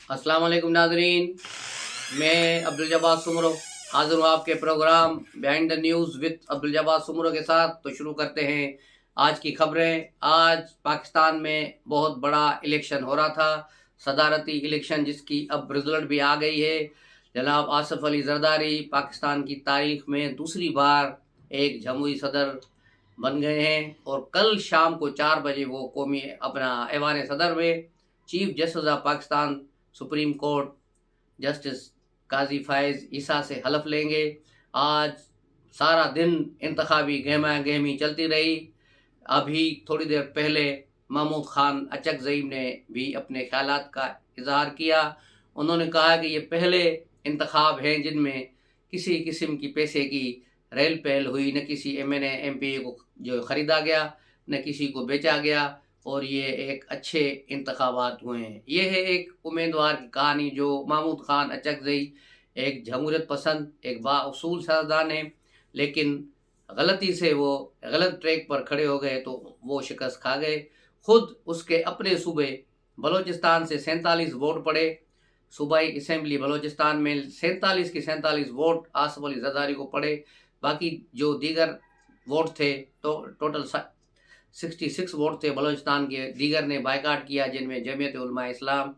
अस्सलाम वालेकुम नाजरीन, मैं अब्दुल जब्बार सुमरो हाजिर हूँ आपके program behind the news with Abdul Jabbar Soomro के साथ। तो शुरू करते हैं आज की खबरें। आज पाकिस्तान में बहुत बड़ा इलेक्शन हो रहा था, सदारती इलेक्शन, जिसकी अब रिजल्ट भी आ गई है। जनाब आसिफ अली जरदारी पाकिस्तान की तारीख में दूसरी बार एक जमहूरी सदर बन गए हैं और कल शाम को 4 बजे वो कौमी अपना ऐवान सदर में chief justice of Pakistan supreme court justice Qazi Faez Isa से हलफ लेंगे। आज सारा दिन इंतखाबी गहमा गहमी चलती रही। अभी थोड़ी देर पहले महमूद खान अचकजई ने भी अपने ख्यालात का इजहार किया। उन्होंने कहा कि ये पहले इंतखाब हैं जिनमें किसी किस्म की पैसे की रेल पहल हुई, न किसी एमएनए एमपी को जो खरीदा गया, न किसी को बेचा गया, और ये एक अच्छे इंतखाबात हुए हैं। ये है एक उम्मीदवार की कहानी जो महमूद खान अचकजई एक जमहूरियत पसंद, एक बाउसूल सियासतदान है, लेकिन गलती से वो गलत ट्रैक पर खड़े हो गए तो वो शिकस्त खा गए। खुद उसके अपने सूबे बलूचिस्तान से 47 वोट पड़े। सूबाई असेंबली बलूचिस्तान में 47 के 47 वोट आसिफ अली जरदारी को पड़े। बाकी जो दीगर वोट थे तो टोटल 66 वोट थे बलूचिस्तान के। दीगर ने बायकाट किया, जिनमें जमीयत उलमा इस्लाम,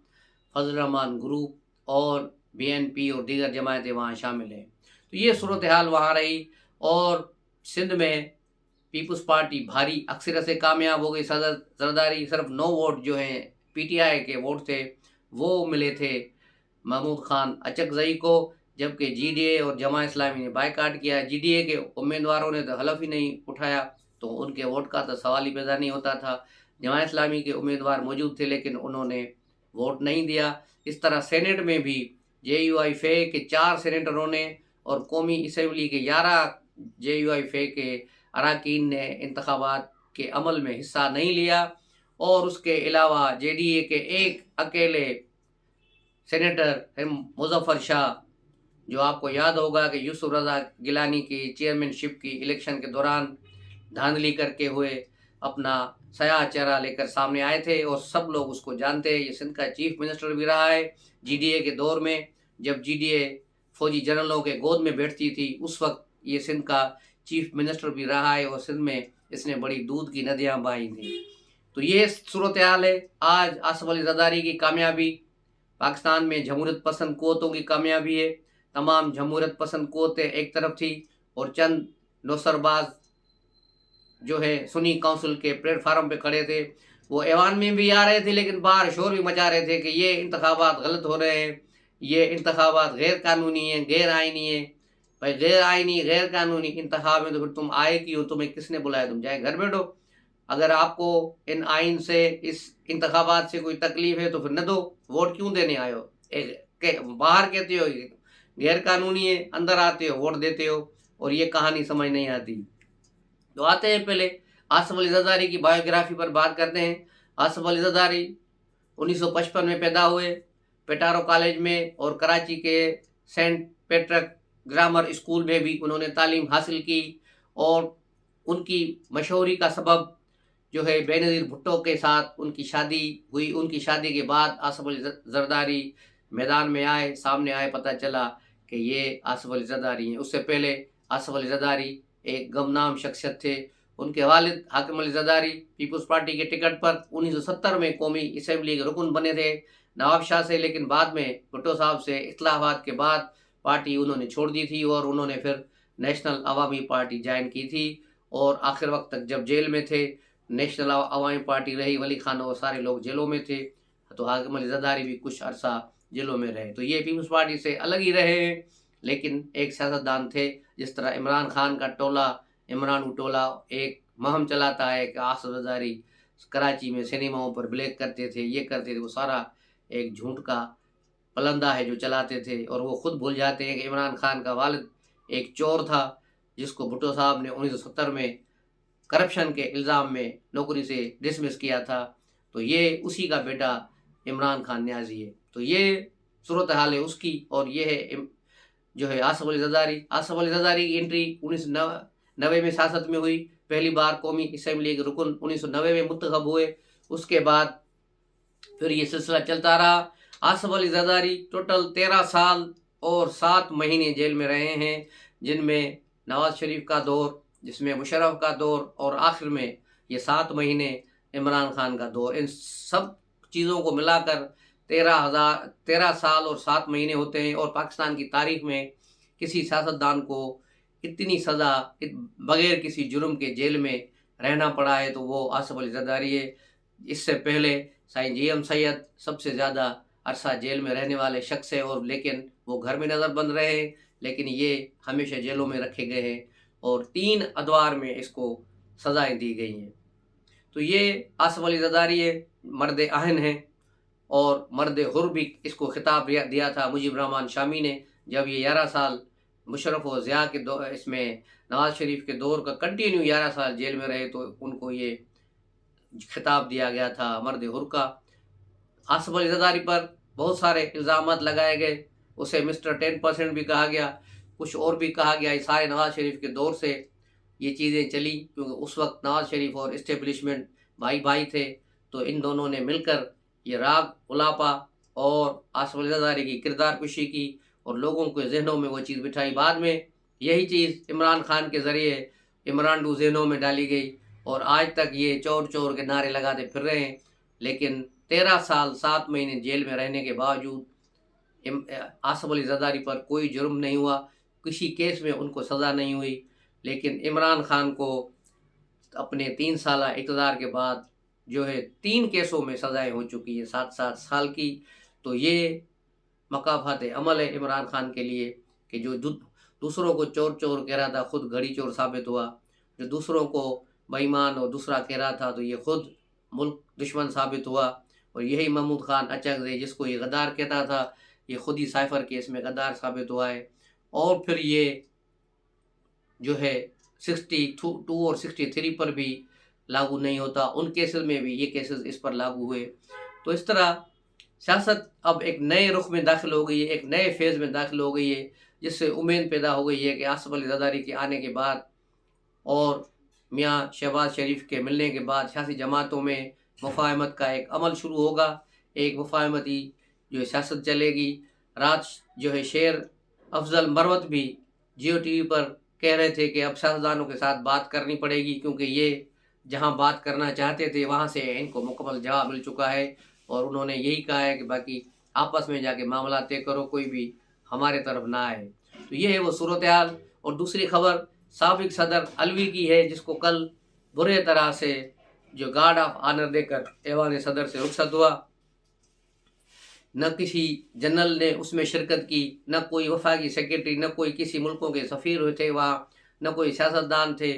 फजल रहमान ग्रुप और बीएनपी और दीगर जमायतें वहाँ शामिल हैं। तो ये सूरत हाल वहाँ रही। और सिंध में पीपल्स पार्टी भारी अक्सरियत से कामयाब हो गई। सदर जरदारी सिर्फ 9 वोट जो हैं पीटीआई के वोट थे वो मिले थे महमूद खान अचकजई को, जबकि जीडीए और जमा इस्लामी ने बायकाट किया। जीडीए के उम्मीदवारों ने तो हलफ ही नहीं उठाया, तो उनके वोट का तो सवाल ही पैदा नहीं होता था। जमा इस्लामी के उम्मीदवार मौजूद थे लेकिन उन्होंने वोट नहीं दिया। इस तरह सेनेट में भी जेयूआई फे के 4 सेनेटरों ने और कौमी असम्बली के 11 जेयूआई फे के अरकान ने इंतखाबात के अमल में हिस्सा नहीं लिया। और उसके अलावा जेडीए के एक अकेले सेनेटर मुजफ्फर शाह, जो आपको याद होगा कि यूसुफ रजा गिलानी की चेयरमैनशिप की इलेक्शन के दौरान धांधली करके हुए अपना सयाह चेहरा लेकर सामने आए थे और सब लोग उसको जानते हैं। ये सिंध का चीफ मिनिस्टर भी रहा है जीडीए के दौर में। जब जीडीए फौजी जनरलों के गोद में बैठती थी उस वक्त ये सिंध का चीफ मिनिस्टर भी रहा है और सिंध में इसने बड़ी दूध की नदियां बहाई थी। तो ये सूरत हाल है। आज आसिफ अली जरदारी की कामयाबी, पाकिस्तान में जमहूरियत पसंद कुव्वतों की कामयाबी है। तमाम जमहूरियत पसंद कुव्वतें एक तरफ थी और चंद नौसरबाज जो है सुन्नी काउंसिल के प्लेटफार्म पे खड़े थे। वो ऐवान में भी आ रहे थे लेकिन बाहर शोर भी मचा रहे थे कि ये इंतखाबात गलत हो रहे हैं, ये इंतखाबात गैर कानूनी है, गैर आइनी है। भाई गैर आइनी गैर कानूनी इंतखाब में तो फिर तुम आए क्यों? तुम्हें किसने बुलाया? तुम जाए घर बैठो। अगर आपको इन आइन से, इस इंतखाबात से कोई तकलीफ है तो फिर न दो, वोट क्यों देने आए हो? बाहर कहते हो गैर कानूनी है, अंदर आते हो वोट देते हो, और ये कहानी समझ नहीं आती। तो आते हैं पहले आसिफ अली जरदारी की बायोग्राफी पर बात करते हैं। आसिफ अली जरदारी 1955 में पैदा हुए पेटारो कॉलेज में, और कराची के सेंट पैट्रिक ग्रामर स्कूल में भी उन्होंने तालीम हासिल की। और उनकी मशहूरी का सबब जो है बेनज़ीर भुट्टो के साथ उनकी शादी हुई। उनकी शादी के बाद आसिफ अली जरदारी मैदान में आए, सामने आए, पता चला कि ये आसिफ अली जरदारी हैं। उससे पहले आसिफ अली जरदारी एक गमनाम शख्सियत थे। उनके वालिद हाकिम अली जरदारी पीपल्स पार्टी के टिकट पर 1970 में कौमी असम्बली के रुकन बने थे नवाब शाह से, लेकिन बाद में भुट्टो साहब से इख्तिलाफात के बाद पार्टी उन्होंने छोड़ दी थी और उन्होंने फिर नेशनल अवामी पार्टी ज्वाइन की थी। और आखिर वक्त तक जब जेल में थे, नेशनल अवामी पार्टी रही, वली खान और सारे लोग जेलों में थे, तो हाकिम अली जरदारी भी कुछ अरसा जेलों में रहे। तो ये पीपल्स पार्टी से अलग ही रहे हैं, लेकिन एक सियासतदान थे। जिस तरह इमरान खान का टोला, इमरान टोला एक मुहिम चलाता है कि आसिफ जरदारी कराची में सिनेमाओं पर ब्लैक करते थे, ये करते थे, वो सारा एक झूठ का पलंदा है जो चलाते थे। और वो खुद भूल जाते हैं कि इमरान खान का वालिद एक चोर था जिसको भुट्टो साहब ने 1970 में करप्शन के इल्ज़ाम में नौकरी से डिसमिस किया था। तो ये उसी का बेटा इमरान खान न्याजी है। तो ये सूरत हाल है उसकी। और ये है जो है आसिफ अली जरदारी। आसिफ अली जरदारी की एंट्री 1990 में सियासत में हुई। पहली बार कौमी असम्बली के रुकन 1990 में मुंतखब हुए। उसके बाद फिर ये सिलसिला चलता रहा। آصف علی زرداری ٹوٹل 13 سال اور 7 مہینے جیل میں رہے ہیں، جن میں نواز شریف کا دور، جس میں مشرف کا دور، اور آخر میں یہ 7 مہینے عمران خان کا دور۔ ان سب چیزوں کو ملا کر 13 سال اور 7 مہینے ہوتے ہیں، اور پاکستان کی تاریخ میں کسی سیاستدان کو اتنی سزا بغیر کسی جرم کے جیل میں رہنا پڑا ہے تو وہ آصف علی زرداری ہے۔ اس سے پہلے سائیں جی ایم سید سب سے زیادہ عرصہ جیل میں رہنے والے شخص ہے، اور لیکن وہ گھر میں نظر بند رہے ہیں، لیکن یہ ہمیشہ جیلوں میں رکھے گئے ہیں، اور 3 ادوار میں اس کو سزائیں دی گئی ہیں۔ تو یہ آصف علی زرداری ہے، مرد اہن ہیں، اور مرد حر بھی اس کو خطاب دیا تھا مجیب الرحمن شامی نے، جب یہ 11 سال مشرف و ضیاء کے اس میں نواز شریف کے دور کا کنٹینیو 11 سال جیل میں رہے، تو ان کو یہ خطاب دیا گیا تھا مرد حر کا۔ آصف علی زرداری پر بہت سارے الزامات لگائے گئے، اسے مسٹر 10% بھی کہا گیا، کچھ اور بھی کہا گیا۔ یہ سارے نواز شریف کے دور سے یہ چیزیں چلی، کیونکہ اس وقت نواز شریف اور اسٹیبلشمنٹ بھائی تھے، تو ان دونوں نے مل کر یہ راگ الاپا اور آصف علی زرداری کی کردار کشی کی، اور لوگوں کے ذہنوں میں وہ چیز بٹھائی۔ بعد میں یہی چیز عمران خان کے ذریعے عمران ذہنوں میں ڈالی گئی، اور آج تک یہ چور چور کے نعرے لگاتے پھر رہے ہیں، لیکن 13 سال 7 مہینے جیل میں رہنے کے باوجود آصف علی زرداری پر کوئی جرم نہیں ہوا، کسی کیس میں ان کو سزا نہیں ہوئی۔ لیکن عمران خان کو اپنے 3 سالہ اقتدار کے بعد جو ہے 3 کیسوں میں سزائیں ہو چکی ہیں 7 سال کی۔ تو یہ مکافات عمل ہے عمران خان کے لیے، کہ جو دوسروں کو چور چور کہہ رہا تھا خود گھڑی چور ثابت ہوا، جو دوسروں کو بے ایمان اور دوسرا کہہ رہا تھا تو یہ خود ملک دشمن ثابت ہوا۔ اور یہی محمود خان اچکزئی جس کو یہ غدار کہتا تھا، یہ خود ہی سائفر کیس میں غدار ثابت ہوا ہے۔ اور پھر یہ جو ہے 62 اور 63 پر بھی لاگو نہیں ہوتا، ان کیسز میں بھی یہ کیسز اس پر لاگو ہوئے۔ تو اس طرح سیاست اب ایک نئے رخ میں داخل ہو گئی ہے، ایک نئے فیز میں داخل ہو گئی ہے، جس سے امید پیدا ہو گئی ہے کہ آصف علی زرداری کے آنے کے بعد اور میاں شہباز شریف کے ملنے کے بعد سیاسی جماعتوں میں مفاہمت کا ایک عمل شروع ہوگا، ایک مفاہمتی جو سیاست چلے گی۔ رات جو ہے شیر افضل مروت بھی جیو ٹی وی پر کہہ رہے تھے کہ اب سیاستدانوں کے ساتھ بات کرنی پڑے گی، کیونکہ یہ جہاں بات کرنا چاہتے تھے وہاں سے ان کو مکمل جواب مل چکا ہے، اور انہوں نے یہی کہا ہے کہ باقی آپس میں جا کے معاملات طے کرو، کوئی بھی ہمارے طرف نہ آئے۔ تو یہ ہے وہ صورتحال۔ اور دوسری خبر سابق صدر علوی کی ہے، جس کو کل برے طرح سے جو گارڈ آف آنر دے کر ایوان صدر سے رخصت ہوا، نہ کسی جنرل نے اس میں شرکت کی، نہ کوئی وفاقی سیکرٹری، نہ کوئی کسی ملکوں کے سفیر ہوئے تھے وہاں، نہ کوئی سیاستدان تھے،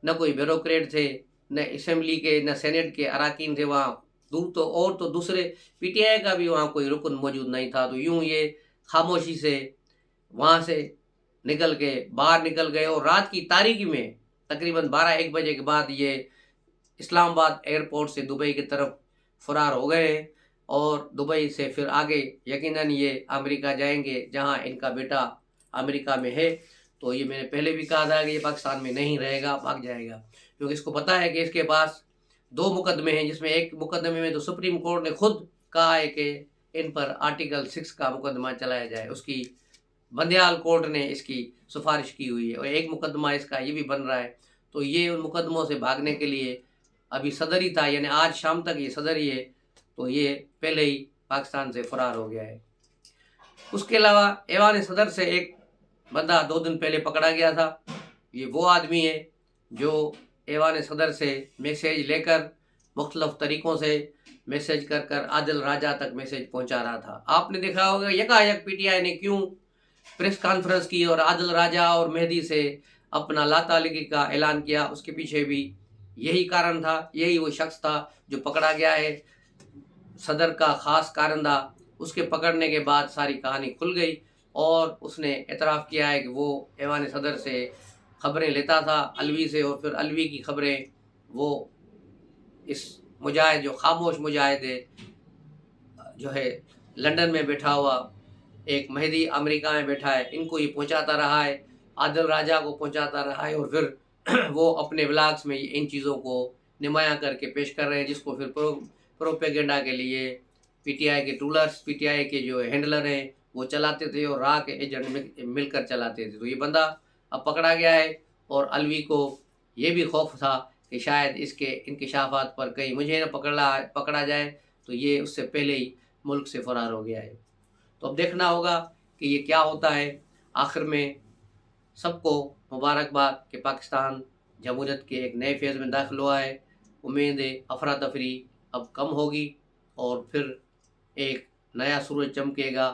نہ کوئی بیوروکریٹ تھے، نہ اسمبلی کے نہ سینٹ کے اراکین تھے وہاں، تو دوسرے پی ٹی آئی کا بھی وہاں کوئی رکن موجود نہیں تھا۔ تو یوں یہ خاموشی سے وہاں سے نکل کے باہر نکل گئے، اور رات کی تاریکی میں تقریباً 12-1 بجے کے بعد یہ اسلام آباد ایئرپورٹ سے دبئی کی طرف فرار ہو گئے ہیں، اور دبئی سے پھر آگے یقیناً یہ امریکہ جائیں گے، جہاں ان کا بیٹا امریکہ میں ہے۔ تو یہ میں نے پہلے بھی کہا تھا کہ یہ پاکستان میں نہیں رہے گا، بھاگ جائے گا، کیونکہ اس کو پتہ ہے کہ اس کے پاس 2 مقدمے ہیں، جس میں ایک مقدمے میں تو سپریم کورٹ نے خود کہا ہے کہ ان پر آرٹیکل 6 کا مقدمہ چلایا جائے، اس کی بندیال کورٹ نے اس کی سفارش کی ہوئی ہے، اور ایک مقدمہ اس کا یہ بھی بن رہا ہے۔ تو یہ ان مقدموں سے بھاگنے کے لیے ابھی صدر ہی تھا، یعنی آج شام تک یہ صدر ہی ہے، تو یہ پہلے ہی پاکستان سے فرار ہو گیا ہے۔ اس کے علاوہ ایوان صدر سے ایک بندہ 2 دن پہلے پکڑا گیا تھا، یہ وہ آدمی ہے جو ایوان صدر سے میسیج لے کر مختلف طریقوں سے میسیج کر عادل راجہ تک میسیج پہنچا رہا تھا۔ آپ نے دیکھا ہوگا یکایک پی ٹی آئی نے کیوں پریس کانفرنس کی اور عادل راجہ اور مہدی سے اپنا لا تعلقی کا اعلان کیا، اس کے پیچھے بھی یہی کارن تھا، یہی وہ شخص تھا جو پکڑا گیا ہے، صدر کا خاص کارندہ۔ اس کے پکڑنے کے بعد ساری کہانی کھل گئی، اور اس نے اعتراف کیا ہے کہ وہ ایوان صدر سے خبریں لیتا تھا علوی سے، اور پھر علوی کی خبریں وہ اس مجاہد جو خاموش مجاہد ہے جو ہے لندن میں بیٹھا ہوا، ایک مہدی امریکہ میں بیٹھا ہے، ان کو یہ پہنچاتا رہا ہے، عادل راجہ کو پہنچاتا رہا ہے، اور پھر وہ اپنے ولاگز میں ان چیزوں کو نمایاں کر کے پیش کر رہے ہیں، جس کو پھر پروپیگنڈا کے لیے PTI के टूलर्स, PTI के जो हैंडलर हैं वो चलाते थे और रा के एजेंट मिलकर चलाते थे। तो ये बंदा अब पकड़ा गया है और अलवी को ये भी खौफ था कि शायद इसके इंकशाफात पर कहीं मुझे न पकड़ा जाए, तो ये उससे पहले ही मुल्क से फ़रार हो गया है। तो अब देखना होगा कि ये क्या होता है। आखिर में सबको मुबारकबाद कि पाकिस्तान जमहूरियत के एक नए फेज़ में दाखिल हुआ है। उम्मीद है अफरा तफरी अब कम होगी और फिर एक नया सूरज चमकेगा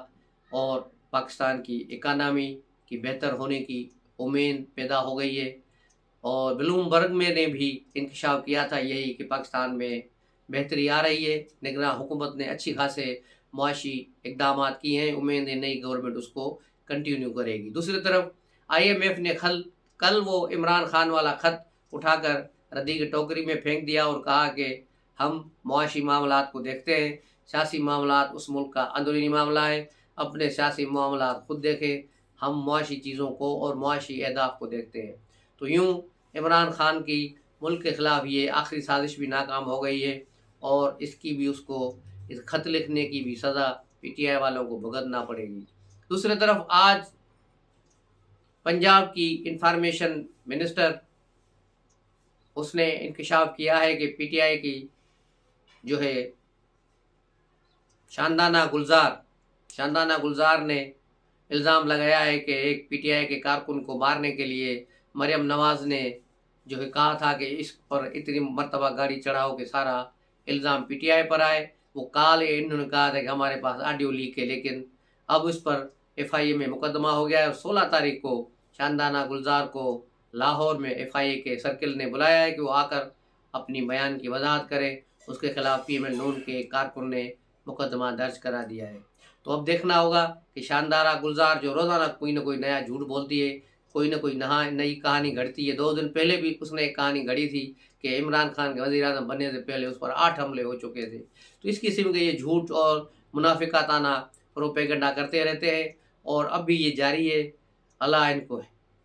और पाकिस्तान की इकानमी की बेहतर होने की उम्मीद पैदा हो गई है। और ब्लूमबर्ग में ने भी इंकशाफ किया था यही कि पाकिस्तान में बेहतरी आ रही है। निगरान हुकूमत ने अच्छी खासे मुआशी इकदाम किए हैं। उम्मीद है नई गवर्नमेंट उसको कंटिन्यू करेगी। दूसरी तरफ IMF ने कल वो इमरान खान वाला ख़त उठाकर रद्दी की टोकरी में फेंक दिया और कहा कि हम मुआशी मामलात को देखते हैं, सियासी मामलात उस मुल्क का अंदरूनी मामला है, अपने सियासी मामलात खुद देखें, हम मुआशी चीज़ों को और मुआशी अहदाफ को देखते हैं। तो यूँ इमरान खान की मुल्क के ख़िलाफ़ ये आखिरी साजिश भी नाकाम हो गई है और इसकी भी उसको इस ख़त लिखने की भी सज़ा PTI वालों को भुगतना पड़ेगी। दूसरी तरफ आज पंजाब की इंफॉर्मेशन मिनिस्टर उसने इंकशाफ किया है कि PTI की जो है शानदाना गुलजार ने इल्ज़ाम लगाया है कि एक PTI के कारकुन को मारने के लिए मरियम नवाज़ ने जो है कहा था कि इस पर इतनी मरतबा गाड़ी चढ़ाओ कि सारा इल्ज़ाम PTI पर आए। वो इन्होंने कहा था कि हमारे पास ऑडियो लीक है, लेकिन अब उस पर FIA में मुकदमा हो गया है और 16 तारीख को शानदाना गुलजार को लाहौर में FIA के सर्किल ने बुलाया है कि वो आकर अपनी बयान की वजाहत करे। उसके खिलाफ PML नून के एक कारकुन ने मुकदमा दर्ज करा दिया है। तो अब देखना होगा कि शानदाना गुलजार जो रोज़ाना कोई ना कोई नया झूठ बोलती है, कोई ना कोई नई कहानी घड़ती है। 2 दिन पहले भी उसने एक कहानी घड़ी थी कि इमरान खान के वज़ीर-ए-आज़म बनने से पहले उस पर 8 हमले हो चुके थे। तो इस किस्म के ये झूठ और मुनाफिकाताना प्रोपेगेंडा करते रहते हैं और अब भी ये जारी है। अल्लाह इनको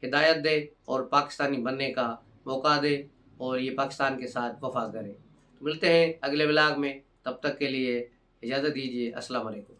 हिदायत दे और पाकिस्तानी बनने का मौका दे और ये पाकिस्तान के साथ वफ़ा करे। तो मिलते हैं अगले व्लॉग में, तब तक के लिए इजाज़त दीजिए। अस्सलाम वालेकुम।